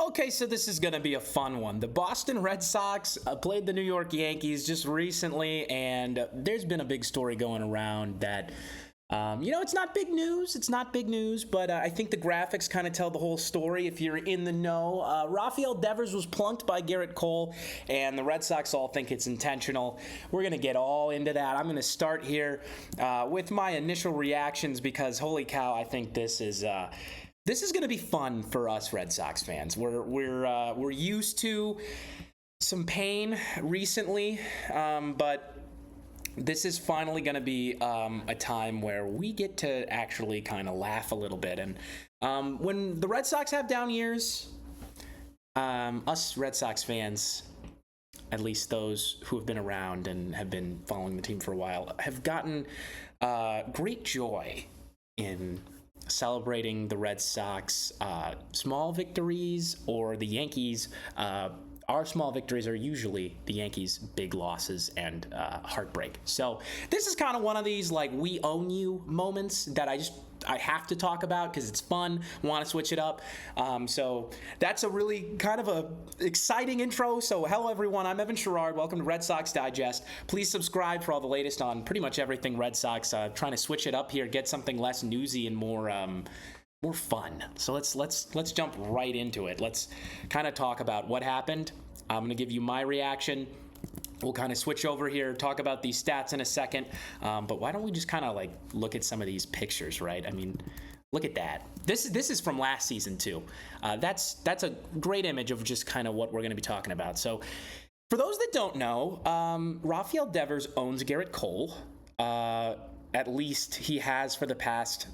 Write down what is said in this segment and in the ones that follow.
Okay, so this is going to be a fun one. The Boston Red Sox played the New York Yankees just recently, and there's been a big story going around that, it's not big news. It's not big news, but I think the graphics kind of tell the whole story if you're in the know. Rafael Devers was plunked by Gerrit Cole, and the Red Sox all think it's intentional. We're going to get all into that. I'm going to start here with my initial reactions because, holy cow, I think this is going to be fun for us Red Sox fans. We're used to some pain recently, but this is finally going to be a time where we get to actually kind of laugh a little bit. And when the Red Sox have down years, us Red Sox fans, at least those who have been around and have been following the team for a while, have gotten great joy in celebrating the Red Sox small victories or the Yankees. Our small victories are usually the Yankees' big losses and heartbreak. So this is kind of one of these like we own you moments that I have to talk about because it's fun. Want to switch it up. So that's a really kind of a exciting intro. So hello everyone, I'm Evan Sharrard. Welcome to Red Sox Digest. Please subscribe for all the latest on pretty much everything Red Sox. Trying to switch it up here, get something less newsy and more fun. So let's jump right into it. Let's kind of talk about what happened. I'm going to give you my reaction. We'll kind of switch over here, talk about these stats in a second. But why don't we just kind of like look at some of these pictures, right? I mean, look at that. This is from last season too. That's a great image of just kind of what we're going to be talking about. So for those that don't know, Rafael Devers owns Gerrit Cole. At least he has for the past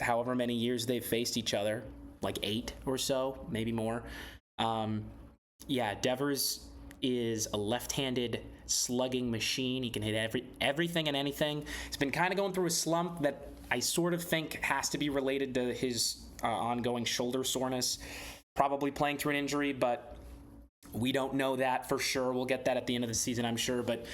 however many years they've faced each other, like 8 or so, maybe more. Devers is a left-handed slugging machine. He can hit everything and anything. He's been kind of going through a slump that I sort of think has to be related to his ongoing shoulder soreness, probably playing through an injury, but we don't know that for sure. We'll get that at the end of the season, I'm sure, but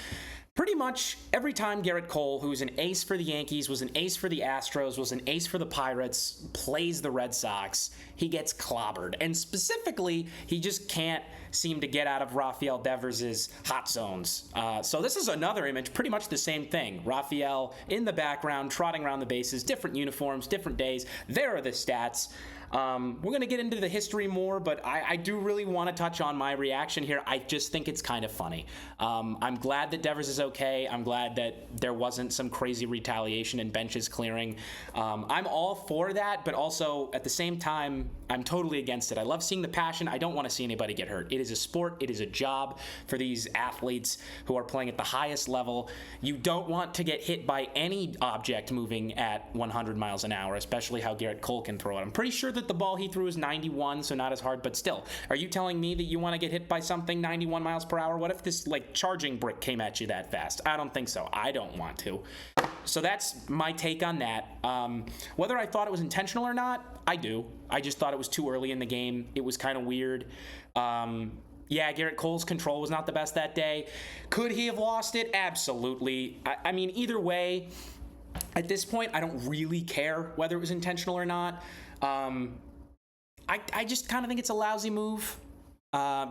pretty much every time Gerrit Cole, who's an ace for the Yankees, was an ace for the Astros, was an ace for the Pirates, plays the Red Sox, he gets clobbered. And specifically, he just can't seem to get out of Rafael Devers' hot zones. So this is another image, pretty much the same thing. Rafael in the background, trotting around the bases, different uniforms, different days. There are the stats. We're going to get into the history more, but I do really want to touch on my reaction here. I just think it's kind of funny. I'm glad that Devers is okay. I'm glad that there wasn't some crazy retaliation and benches clearing. I'm all for that, but also at the same time, I'm totally against it. I love seeing the passion. I don't want to see anybody get hurt. It is a sport. It is a job for these athletes who are playing at the highest level. You don't want to get hit by any object moving at 100 miles an hour, especially how Gerrit Cole can throw it. I'm pretty sure that the ball he threw is 91, so not as hard, but still. Are you telling me that you want to get hit by something 91 miles per hour? What if this like charging brick came at you that fast? I don't think so. I don't want to. So that's my take on that. Whether I thought it was intentional or not, I do. I just thought it was too early in the game. It was kind of weird. Gerrit Cole's control was not the best that day. Could he have lost it? Absolutely. I mean, either way, at this point, I don't really care whether it was intentional or not. I just kind of think it's a lousy move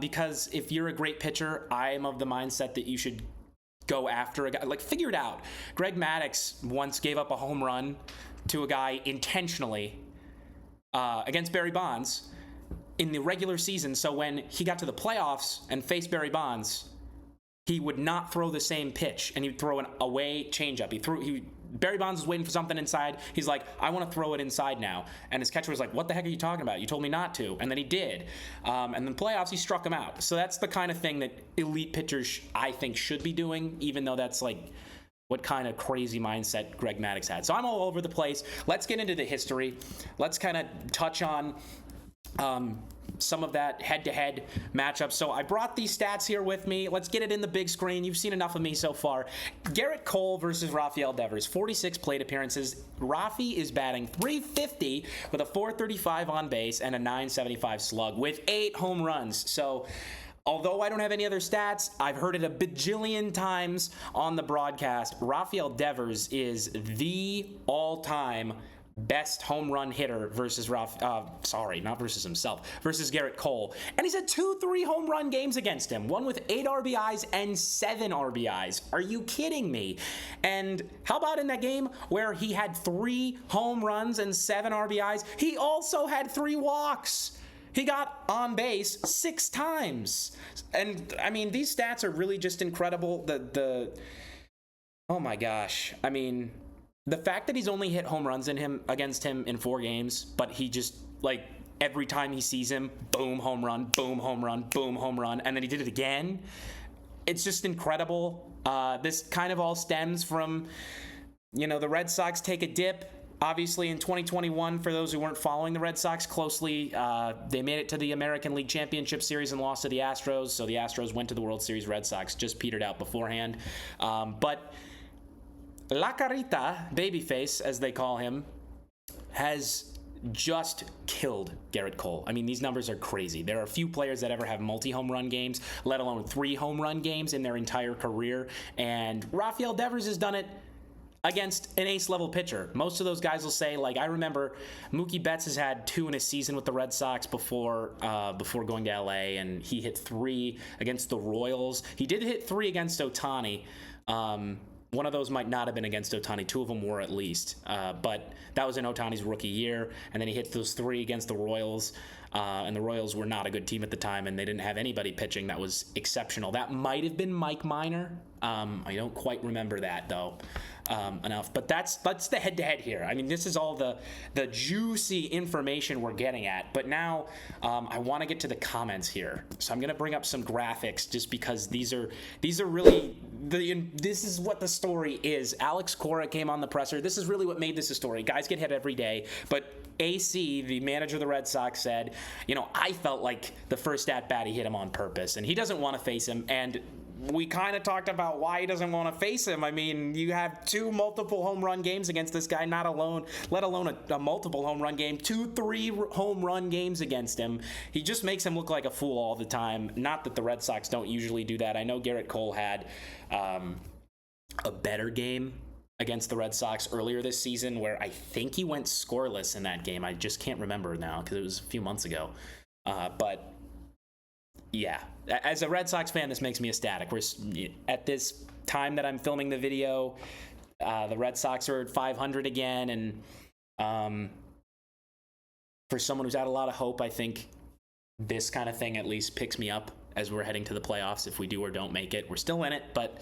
because if you're a great pitcher, I am of the mindset that you should go after a guy. Like, figure it out. Greg Maddux once gave up a home run to a guy intentionally against Barry Bonds in the regular season. So when he got to the playoffs and faced Barry Bonds, he would not throw the same pitch, and he'd throw an away changeup. Barry Bonds was waiting for something inside. He's like, I want to throw it inside now. And his catcher was like, what the heck are you talking about? You told me not to. And then he did. And then playoffs, he struck him out. So that's the kind of thing that elite pitchers, I think, should be doing, even though that's like what kind of crazy mindset Greg Maddux had. So I'm all over the place. Let's get into the history. Let's kind of touch on some of that head-to-head matchup. So I brought these stats here with me. Let's get it in the big screen. You've seen enough of me so far. Gerrit Cole versus Rafael Devers, 46 plate appearances. Rafi is batting .350 with a .435 on base and a .975 slug with 8 home runs. So although I don't have any other stats, I've heard it a bajillion times on the broadcast. Rafael Devers is the all-time best home run hitter versus versus Gerrit Cole. And he's had 2-3 home run games against him, one with 8 RBIs and 7 RBIs. Are you kidding me? And how about in that game where he had 3 home runs and 7 RBIs? He also had 3 walks. He got on base 6 times. And I mean, these stats are really just incredible. Oh my gosh. I mean, the fact that he's only hit home runs against him in 4 games, but he just, like, every time he sees him, boom, home run, boom, home run, boom, home run, and then he did it again. It's just incredible. This kind of all stems from, the Red Sox take a dip. Obviously, in 2021, for those who weren't following the Red Sox closely, they made it to the American League Championship Series and lost to the Astros, so the Astros went to the World Series. Red Sox just petered out beforehand. But La Carita, babyface, as they call him, has just killed Gerrit Cole. I mean, these numbers are crazy. There are few players that ever have multi-home run games, let alone 3 home run games in their entire career. And Rafael Devers has done it against an ace-level pitcher. Most of those guys will say, like, I remember Mookie Betts has had 2 in a season with the Red Sox before going to LA, and he hit 3 against the Royals. He did hit 3 against Ohtani. One of those might not have been against Ohtani. 2 of them were at least. But that was in Ohtani's rookie year. And then he hit those 3 against the Royals. And the Royals were not a good team at the time, and they didn't have anybody pitching that was exceptional. That might have been Mike Minor. I don't quite remember that, though, enough. But that's the head-to-head here. I mean, this is all the juicy information we're getting at. But now I want to get to the comments here. So I'm going to bring up some graphics just because these are really this is what the story is. Alex Cora came on the presser. This is really what made this a story. Guys get hit every day, but AC, the manager of the Red Sox, said, I felt like the first at-bat he hit him on purpose, and he doesn't want to face him. And we kind of talked about why he doesn't want to face him. I mean, you have 2 multiple home run games against this guy, let alone a multiple home run game, 2-3 home run games against him. He just makes him look like a fool all the time. Not that the Red Sox don't usually do that. I know Gerrit Cole had a better game against the Red Sox earlier this season where I think he went scoreless in that game. I just can't remember now because it was a few months ago. But yeah, as a Red Sox fan, this makes me ecstatic. At this time that I'm filming the video, the Red Sox are at 500 again. And for someone who's had a lot of hope, I think this kind of thing at least picks me up as we're heading to the playoffs. If we do or don't make it, we're still in it, but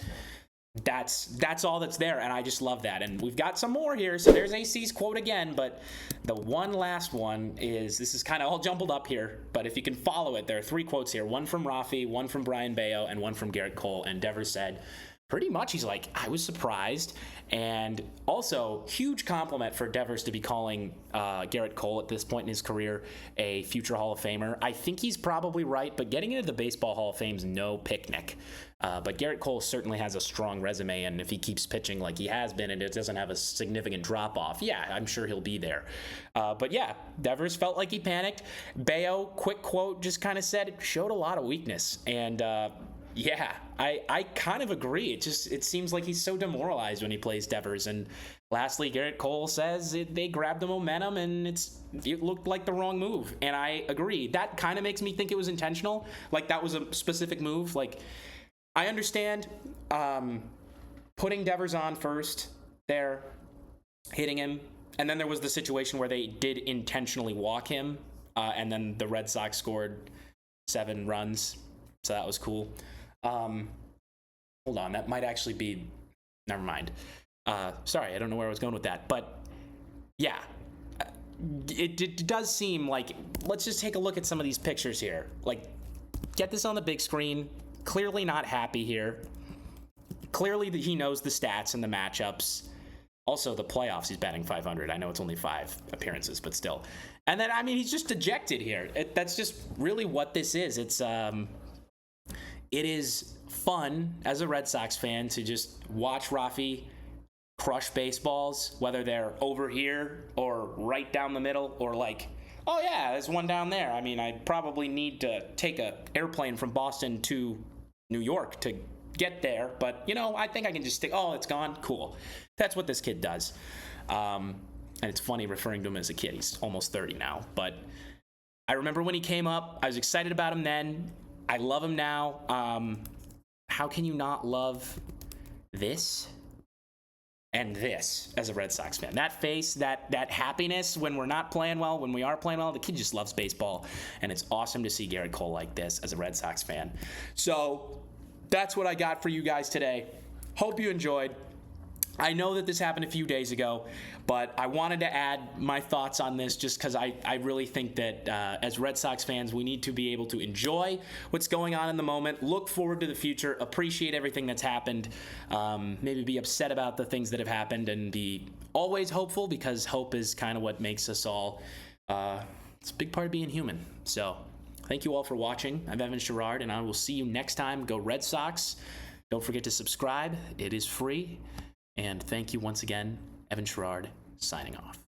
that's all that's there, and I just love that. And we've got some more here, so there's AC's quote again, but the one last one this is kind of all jumbled up here, but if you can follow it, there are 3 quotes here, one from Rafi, one from Brayan Bello, and one from Gerrit Cole. And Devers said, pretty much, he's like, I was surprised. And also, huge compliment for Devers to be calling Gerrit Cole at this point in his career a future Hall of Famer. I think he's probably right, but getting into the Baseball Hall of Fame's no picnic. But Gerrit Cole certainly has a strong resume, and if he keeps pitching like he has been and it doesn't have a significant drop-off, yeah, I'm sure he'll be there. But yeah, Devers felt like he panicked. Bello, quick quote, just kind of said, showed a lot of weakness. And yeah, I kind of agree. It seems like he's so demoralized when he plays Devers. And lastly, Gerrit Cole says they grabbed the momentum and it looked like the wrong move. And I agree. That kind of makes me think it was intentional. Like that was a specific move. Like I understand putting Devers on first there, hitting him. And then there was the situation where they did intentionally walk him. And then the Red Sox scored 7 runs. So that was cool. Hold on, that might actually be, never mind. Sorry, I don't know where I was going with that, but yeah, it does seem like, let's just take a look at some of these pictures here. Like, get this on the big screen. Clearly not happy here. Clearly that he knows the stats and the matchups. Also, the playoffs, he's batting 500. I know it's only 5 appearances, but still. And then, I mean, he's just dejected here. That's just really what this is. It is fun as a Red Sox fan to just watch Rafi crush baseballs, whether they're over here or right down the middle or like, oh yeah, there's one down there. I mean, I probably need to take an airplane from Boston to New York to get there, but I think I can just stick. Oh, it's gone. Cool. That's what this kid does. And it's funny referring to him as a kid. He's almost 30 now. But I remember when he came up, I was excited about him then. I love him now. How can you not love this and this as a Red Sox fan? That face, that happiness when we're not playing well, when we are playing well, the kid just loves baseball. And it's awesome to see Gerrit Cole like this as a Red Sox fan. So that's what I got for you guys today. Hope you enjoyed. I know that this happened a few days ago, but I wanted to add my thoughts on this just because I really think that as Red Sox fans, we need to be able to enjoy what's going on in the moment, look forward to the future, appreciate everything that's happened, maybe be upset about the things that have happened, and be always hopeful, because hope is kind of what makes us all, it's a big part of being human. So thank you all for watching. I'm Evan Sharrard, and I will see you next time. Go Red Sox. Don't forget to subscribe. It is free. And thank you once again, Evan Sharrard, signing off.